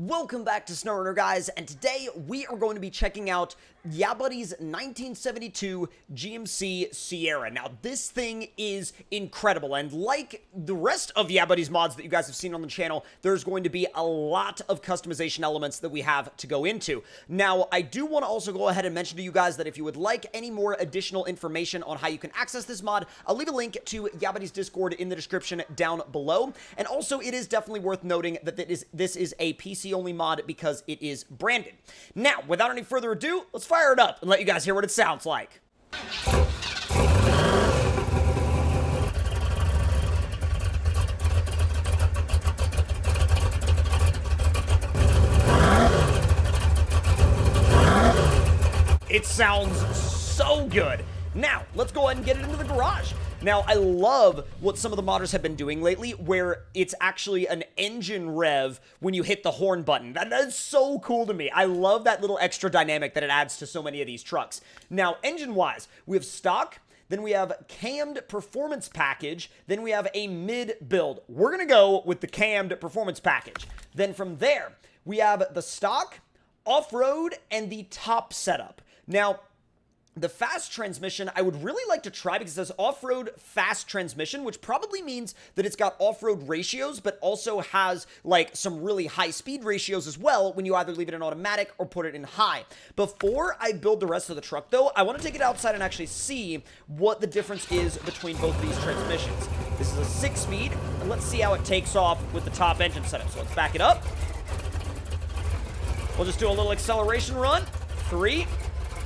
Welcome back to SnowRunner, guys, and today we are going to be checking out YeahBuddy's 1972 GMC Sierra. Now, this thing is incredible, and like the rest of YeahBuddy's mods that you guys have seen on the channel, there's going to be a lot of customization elements that we have to go into. Now, I do want to also go ahead and mention to you guys that if you would like any more additional information on how you can access this mod, I'll leave a link to YeahBuddy's Discord in the description down below, and also it is definitely worth noting that this is a PC-only mod because it is branded. Now, without any further ado, let's fire it up and let you guys hear what it sounds like. It sounds so good. Now, let's go ahead and get it into the garage. Now, I love what some of the modders have been doing lately, where it's actually an engine rev when you hit the horn button. That is so cool to me. I love that little extra dynamic that it adds to so many of these trucks. Now, engine-wise, we have stock, then we have cammed performance package, then we have a mid build. We're going to go with the cammed performance package. Then from there, we have the stock, off-road, and the top setup. Now, the fast transmission, I would really like to try because it says off-road fast transmission, which probably means that it's got off-road ratios, but also has, like, some really high speed ratios as well when you either leave it in automatic or put it in high. Before I build the rest of the truck, though, I want to take it outside and actually see what the difference is between both of these transmissions. This is a 6-speed, and let's see how it takes off with the top engine setup. So let's back it up. We'll just do a little acceleration run. 3,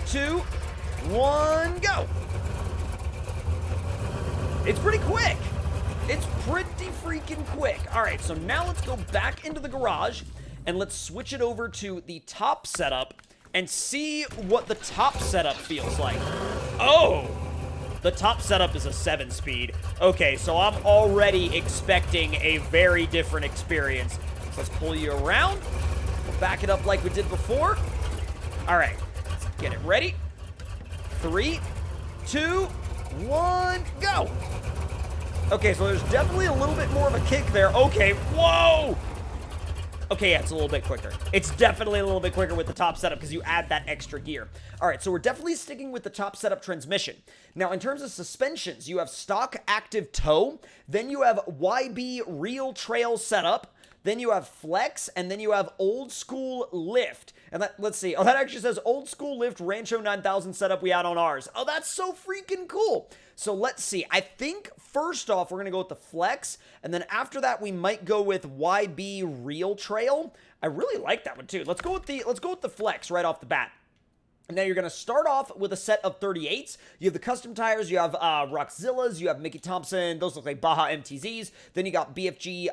2, 1, go. It's pretty quick. It's pretty freaking quick. All right, so now let's go back into the garage and let's switch it over to the top setup and see what the top setup feels like. Oh, the top setup is a 7-speed. Okay, so I'm already expecting a very different experience. So let's pull you around. We'll back it up like we did before. All right, let's get it ready. 3, 2, 1, go! Okay, so there's definitely a little bit more of a kick there. Okay, whoa! Okay, yeah, it's a little bit quicker. It's definitely a little bit quicker with the top setup because you add that extra gear. All right, so we're definitely sticking with the top setup transmission. Now, in terms of suspensions, you have stock active toe, then you have YB real trail setup, then you have flex, and then you have old school lift. And that, let's see. Oh, that actually says old school lift Rancho 9000 setup we had on ours. Oh, that's so freaking cool. So let's see. I think first off, we're going to go with the flex. And then after that, we might go with YB real trail. I really like that one too. Let's go with the flex right off the bat. And now you're going to start off with a set of 38s. You have the custom tires, you have Rockzillas, you have Mickey Thompson, those look like Baja MTZs. Then you got BFG,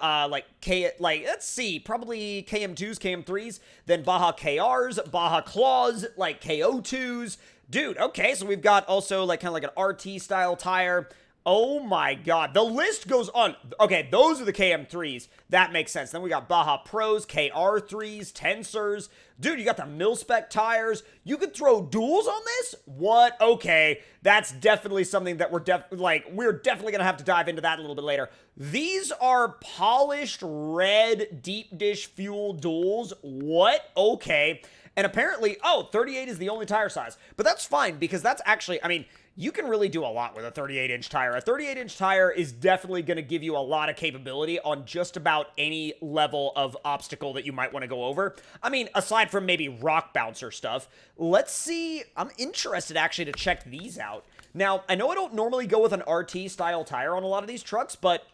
let's see, probably KM2s, KM3s. Then Baja KRs, Baja Claws, like KO2s. Dude, okay, so we've got also like kind of like an RT style tire. Oh my god, the list goes on. Okay, those are the KM3s. That makes sense. Then we got Baja Pros, KR3s, Tensors. Dude, you got the mil-spec tires. You could throw duals on this? What? Okay, that's definitely something that we're definitely gonna have to dive into that a little bit later. These are polished red deep dish fuel duals. What? Okay. And apparently, 38 is the only tire size. But that's fine because that's actually, I mean, you can really do a lot with a 38-inch tire. A 38-inch tire is definitely going to give you a lot of capability on just about any level of obstacle that you might want to go over. I mean, aside from maybe rock bouncer stuff. Let's see. I'm interested actually to check these out. Now, I know I don't normally go with an RT-style tire on a lot of these trucks, but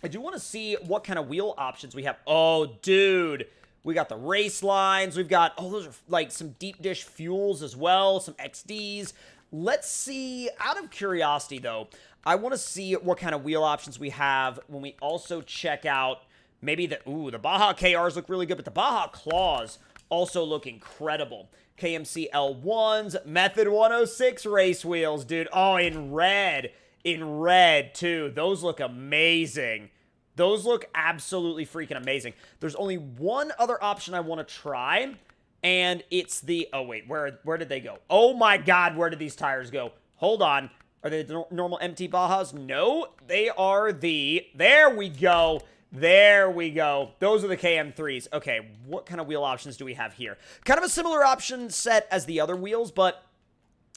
I do want to see what kind of wheel options we have. Oh, dude. We got the race lines. We've got, those are like some deep dish fuels as well, some XDs. Let's see, out of curiosity though, I want to see what kind of wheel options we have when we also check out maybe the Baja KRs look really good, but the Baja Claws also look incredible. KMC L1s, Method 106 race wheels, dude. Oh, in red too. Those look amazing. Those look absolutely freaking amazing. There's only one other option I want to try, and it's the... Oh, wait. Where did they go? Oh, my God. Where did these tires go? Hold on. Are they the normal MT Bajas? No. They are the... There we go. There we go. Those are the KM3s. Okay, what kind of wheel options do we have here? Kind of a similar option set as the other wheels, but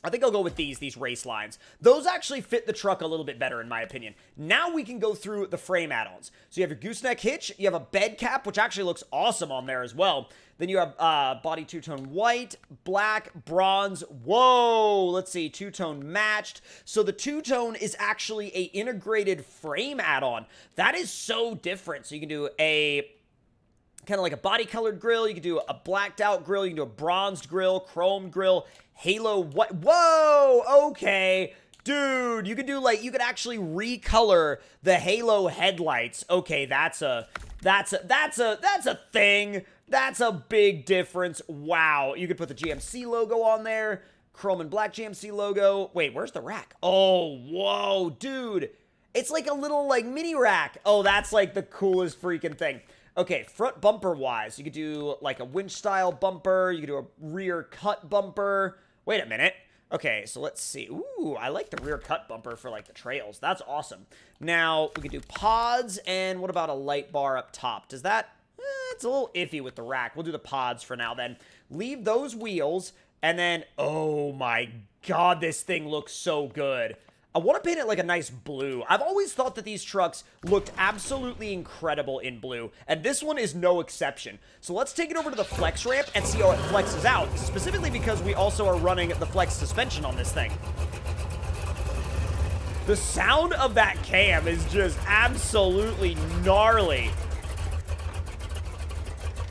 I think I'll go with these race lines. Those actually fit the truck a little bit better, in my opinion. Now we can go through the frame add-ons. So you have your gooseneck hitch, you have a bed cap, which actually looks awesome on there as well. Then you have body two-tone white, black, bronze. Whoa, let's see, two-tone matched. So the two-tone is actually a integrated frame add-on. That is so different. So you can do a kind of like a body-colored grill. You can do a blacked-out grill. You can do a bronzed grill, chromed grill, halo white. Whoa, okay. Dude, you could do like, you could actually recolor the halo headlights. Okay, that's a thing. That's a big difference. Wow. You could put the GMC logo on there. Chrome and black GMC logo. Wait, where's the rack? Oh, whoa, dude. It's like a little like mini rack. Oh, that's like the coolest freaking thing. Okay, front bumper wise, you could do like a winch style bumper. You could do a rear cut bumper. Wait a minute. Okay, so let's see. Ooh, I like the rear cut bumper for like the trails. That's awesome. Now, we could do pods, and what about a light bar up top? Does that... it's a little iffy with the rack. We'll do the pods for now then. Leave those wheels, and then... oh my god, this thing looks so good. I want to paint it like a nice blue. I've always thought that these trucks looked absolutely incredible in blue, and this one is no exception. So let's take it over to the flex ramp and see how it flexes out, specifically because we also are running the flex suspension on this thing. The sound of that cam is just absolutely gnarly.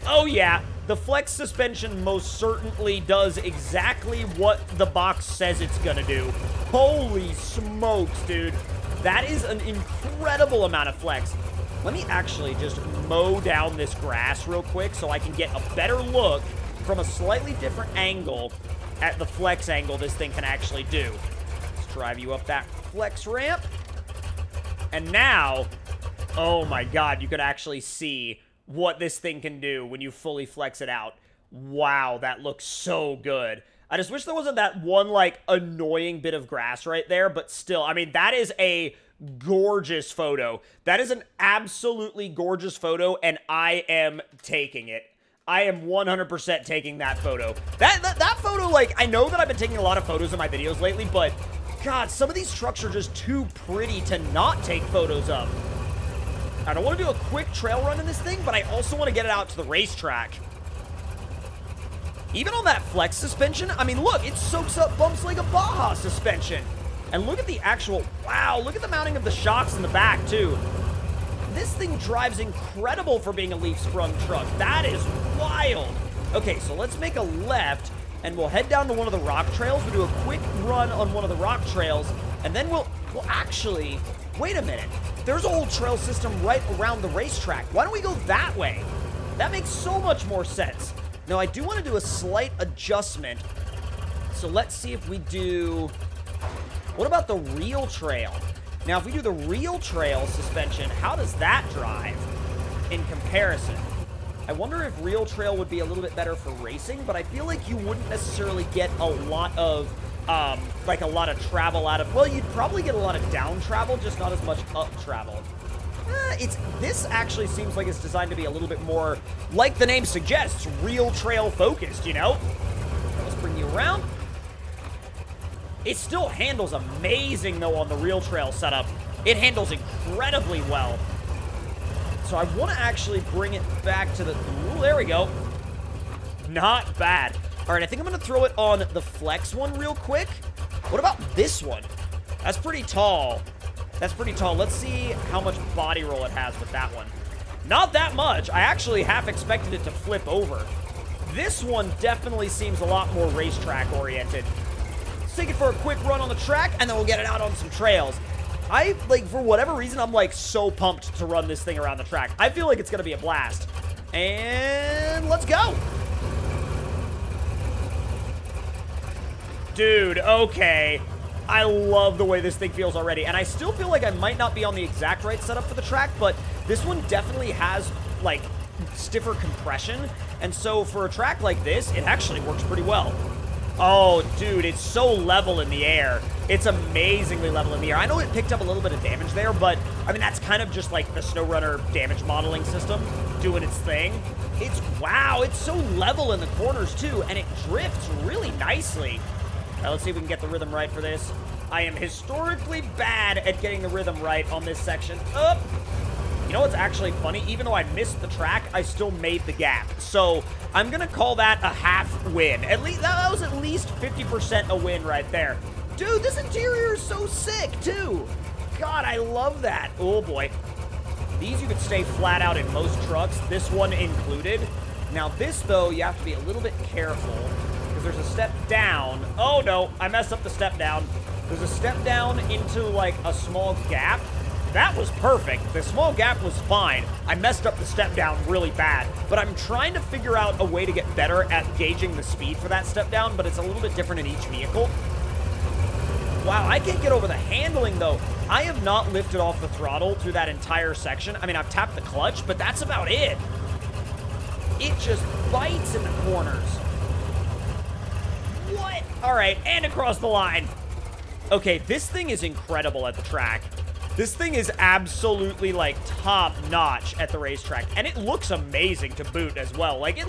Oh yeah, the flex suspension most certainly does exactly what the box says it's gonna do. Holy smokes, dude. That is an incredible amount of flex. Let me actually just mow down this grass real quick so I can get a better look from a slightly different angle at the flex angle this thing can actually do. Let's drive you up that flex ramp. And now, oh my god, you could actually see what this thing can do when you fully flex it out. Wow, that looks so good. I just wish there wasn't that one, like, annoying bit of grass right there, but still, I mean, that is a gorgeous photo. That is an absolutely gorgeous photo, and I am taking it. I am 100% taking that photo. That photo, like, I know that I've been taking a lot of photos in my videos lately, but, God, some of these trucks are just too pretty to not take photos of. I don't want to do a quick trail run in this thing, but I also want to get it out to the racetrack. Even on that flex suspension, I mean, look, it soaks up bumps like a Baja suspension. And look at the actual, wow, look at the mounting of the shocks in the back, too. This thing drives incredible for being a leaf-sprung truck. That is wild. Okay, so let's make a left, and we'll head down to one of the rock trails. We'll do a quick run on one of the rock trails, and then we'll actually, wait a minute. There's a whole trail system right around the racetrack. Why don't we go that way? That makes so much more sense. Now, I do want to do a slight adjustment. So let's see if we do... what about the real trail? Now, if we do the real trail suspension, how does that drive in comparison? I wonder if real trail would be a little bit better for racing, but I feel like you wouldn't necessarily get a lot of, like a lot of travel out of... well, you'd probably get a lot of down travel, just not as much up travel. This actually seems like it's designed to be a little bit more, like the name suggests, real trail focused, you know? Let's bring you around. It still handles amazing, though, on the real trail setup. It handles incredibly well. So I want to actually bring it back to the... ooh, there we go. Not bad. All right, I think I'm going to throw it on the flex one real quick. What about this one? That's pretty tall. That's pretty tall. Let's see how much body roll it has with that one. Not that much. I actually half expected it to flip over. This one definitely seems a lot more racetrack oriented. Let's take it for a quick run on the track, and then we'll get it out on some trails. For whatever reason, I'm, like, so pumped to run this thing around the track. I feel like it's going to be a blast. And let's go. Dude, okay. I love the way this thing feels already, and I still feel like I might not be on the exact right setup for the track, but this one definitely has, like, stiffer compression, and so for a track like this, it actually works pretty well. Oh, dude, it's so level in the air. It's amazingly level in the air. I know it picked up a little bit of damage there, but, I mean, that's kind of just like the SnowRunner damage modeling system doing its thing. Wow, it's so level in the corners, too, and it drifts really nicely. All right, let's see if we can get the rhythm right for this. I am historically bad at getting the rhythm right on this section. Up. You know what's actually funny? Even though I missed the track, I still made the gap. So I'm going to call that a half win. At least that was at least 50% a win right there. Dude, this interior is so sick, too. God, I love that. Oh, boy. These you could stay flat out in most trucks, this one included. Now, this, though, you have to be a little bit careful because there's a step down. Oh, no, I messed up the step down. There's a step down into, like, a small gap. That was perfect. The small gap was fine. I messed up the step down really bad, but I'm trying to figure out a way to get better at gauging the speed for that step down, but it's a little bit different in each vehicle. Wow, I can't get over the handling, though. I have not lifted off the throttle through that entire section. I mean, I've tapped the clutch, but that's about it. It just bites in the corners. What? All right, and across the line. Okay, this thing is incredible at the track. This thing is absolutely, like, top-notch at the racetrack, and it looks amazing to boot as well. Like,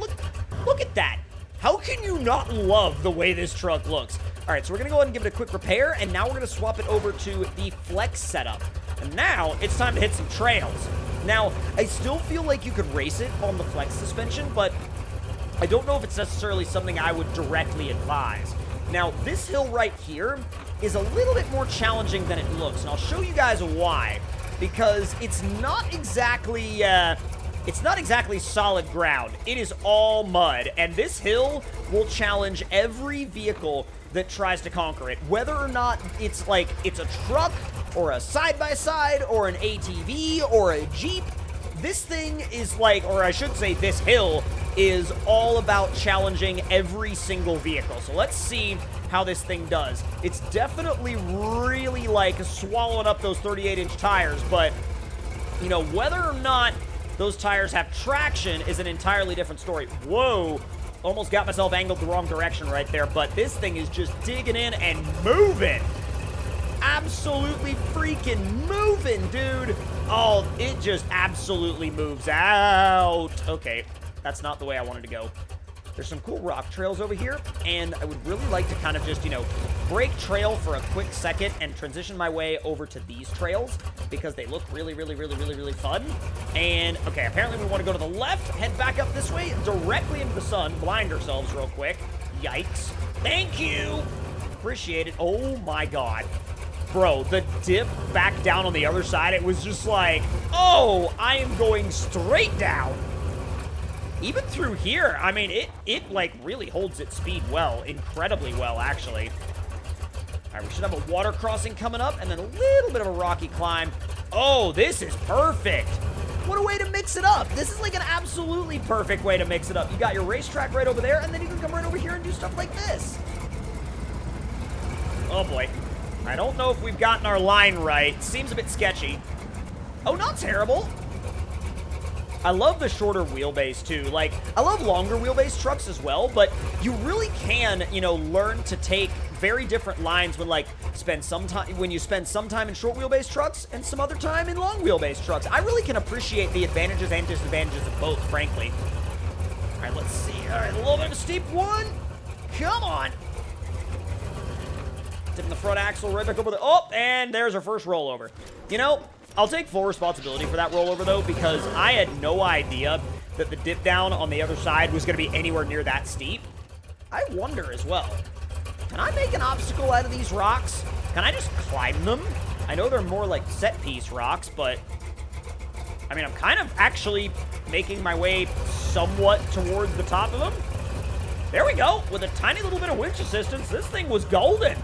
look at that. How can you not love the way this truck looks? All right, so we're going to go ahead and give it a quick repair, and now we're going to swap it over to the Flex setup. And now it's time to hit some trails. Now, I still feel like you could race it on the Flex suspension, but I don't know if it's necessarily something I would directly advise. Now, this hill right here is a little bit more challenging than it looks, and I'll show you guys why. Because it's not exactly solid ground. It is all mud, and this hill will challenge every vehicle that tries to conquer it, whether or not it's a truck or a side-by-side or an ATV or a Jeep. This thing is like, or I should say this hill is all about challenging every single vehicle. So let's see how this thing does. It's definitely really like swallowing up those 38-inch tires, but you know, whether or not those tires have traction is an entirely different story. Whoa, almost got myself angled the wrong direction right there, but this thing is just digging in and moving. Absolutely freaking moving, dude. Oh, it just absolutely moves out. Okay, that's not the way I wanted to go. There's some cool rock trails over here, and I would really like to kind of just, you know, break trail for a quick second and transition my way over to these trails because they look really, really, really, really, really fun. And, okay, apparently we want to go to the left, head back up this way, directly into the sun, blind ourselves real quick. Yikes. Thank you. Appreciate it. Oh, my God. Bro, the dip back down on the other side, it was just like, oh, I am going straight down. Even through here, I mean, it like really holds its speed well, incredibly well, actually. All right, we should have a water crossing coming up, and then a little bit of a rocky climb. Oh, this is perfect. What a way to mix it up. This is like an absolutely perfect way to mix it up. You got your racetrack right over there, and then you can come right over here and do stuff like this. Oh, boy. I don't know if we've gotten our line right. Seems a bit sketchy. Oh, not terrible. I love the shorter wheelbase, too. Like, I love longer wheelbase trucks as well, but you really can, you know, learn to take very different lines when, like, when you spend some time in short wheelbase trucks and some other time in long wheelbase trucks. I really can appreciate the advantages and disadvantages of both, frankly. All right, let's see. All right, a little bit of a steep one. Come on. Tipping the front axle right back over the... Oh, and there's our first rollover. You know, I'll take full responsibility for that rollover, though, because I had no idea that the dip down on the other side was going to be anywhere near that steep. I wonder as well, can I make an obstacle out of these rocks? Can I just climb them? I know they're more like set-piece rocks, but... I mean, I'm kind of actually making my way somewhat towards the top of them. There we go. With a tiny little bit of winch assistance, this thing was golden.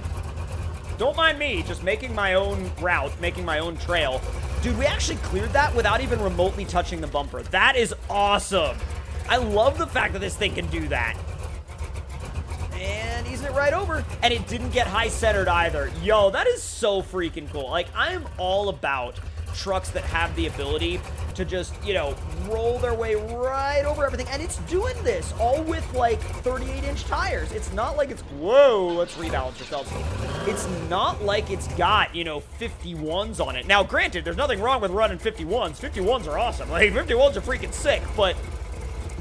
Don't mind me, just making my own route, making my own trail. Dude, we actually cleared that without even remotely touching the bumper. That is awesome. I love the fact that this thing can do that. And easing it right over. And it didn't get high-centered either. Yo, that is so freaking cool. Like, I am all about trucks that have the ability enough to just, you know, roll their way right over everything. And it's doing this all with, like, 38-inch tires. It's not like it's, whoa, let's rebalance yourselves. It's not like it's got, you know, 51s on it. Now, granted, there's nothing wrong with running 51s. 51s are awesome. Like, 51s are freaking sick. But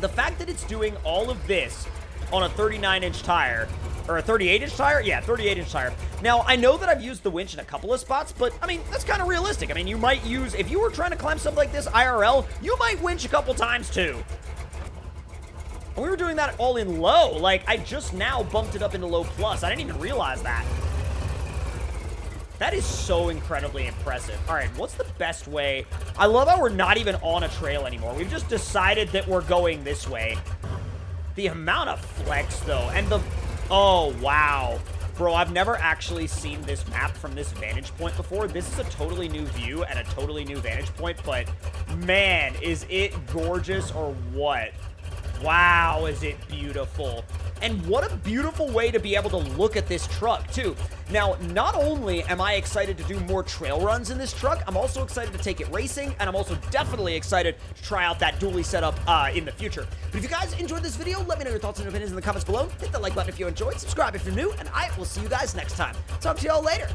the fact that it's doing all of this on a 39-inch tire, or a 38-inch tire? Yeah, 38-inch tire. Now, I know that I've used the winch in a couple of spots, but, I mean, that's kind of realistic. I mean, you might use, if you were trying to climb something like this IRL, you might winch a couple times, too. And we were doing that all in low. Like, I just now bumped it up into low plus. I didn't even realize that. That is so incredibly impressive. All right, what's the best way? I love how we're not even on a trail anymore. We've just decided that we're going this way. The amount of flex, though, and the... Oh, wow. Bro, I've never actually seen this map from this vantage point before. This is a totally new view and a totally new vantage point, but man, is it gorgeous or what? Wow, is it beautiful. And what a beautiful way to be able to look at this truck, too. Now, not only am I excited to do more trail runs in this truck, I'm also excited to take it racing, and I'm also definitely excited to try out that dually setup in the future. But if you guys enjoyed this video, let me know your thoughts and opinions in the comments below. Hit the like button if you enjoyed, subscribe if you're new, and I will see you guys next time. Talk to y'all later.